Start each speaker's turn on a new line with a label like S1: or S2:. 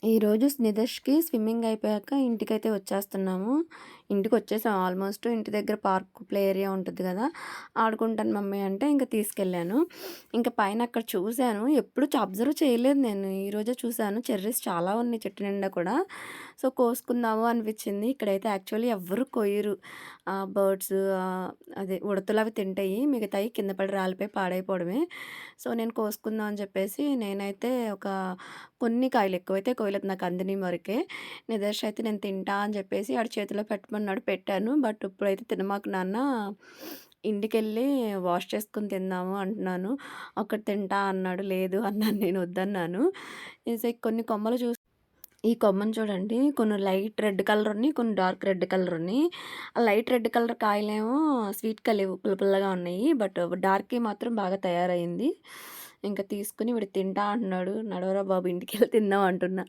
S1: ఈరోజు నిదర్ష్‌కి స్విమ్మింగ్ అయిపోయాక ఇంటికైతే వచ్చేస్తున్నాము. ఇంటికొచ్చేసాం ఆల్మోస్ట్. ఇంటి దగ్గర పార్క్ ప్లే ఏరియా ఉంటది గదా! ఆడుకుంటాను మమ్మీ అంటే ఇంక తీసుకెళ్ళాను. ఇంక పైన అక్కడ చూసాను. ఎప్పుడు అబ్జర్వ్ చేయలేదు నేను. ఈరోజే చూసాను. చెర్రీస్ చాలా ఉన్నాయి చెట్టు నిండా కూడా. సో, కోసుకుందాము అనిపిచ్చింది. ఇక్కడైతే యాక్చువల్లీ ఎవ్వరు కొయ్యరు. బర్డ్స్ అదే ఉడతలవి తింటాయి. మిగతాయి కింద పడి రాలిపోయి పాడైపోవడమే. సో, నేను కోసుకుందాం అని చెప్పేసి నేనైతే ఒక కొన్ని కాయలు ఎక్కువైతే కోయలేదు నాకు అందినయి వరకే. నిదర్శ్ అయితే నేను తింటా అని చెప్పేసి ఆడి చేతిలో పెట్టమన్నాడు పెట్టాను. బట్ ఇప్పుడైతే తినమాకు నాన్న ఇంటికెళ్ళి వాష్ చేసుకొని తిందాము అంటున్నాను. ఒకటి తింటా అన్నాడు. లేదు అన్నాను నేను వద్దన్నాను. కొన్ని కొమ్మలు ఈ కొమ్మని చూడండి. కొన్ని లైట్ రెడ్ కలర్ ఉన్నాయి. కొన్ని డార్క్ రెడ్ కలర్ ఉన్నాయి. ఆ లైట్ రెడ్ కలర్ కాయలేమో స్వీట్‌గా లేవు. పుల్ల పుల్లగా ఉన్నాయి. బట్ డార్క్‌యి మాత్రం బాగా తయారయింది. ఇంక తీసుకొని వీడు తింటా అంటున్నాడు. నడవరా బాబు ఇంటికెళ్ళి తిందాం అంటున్నా.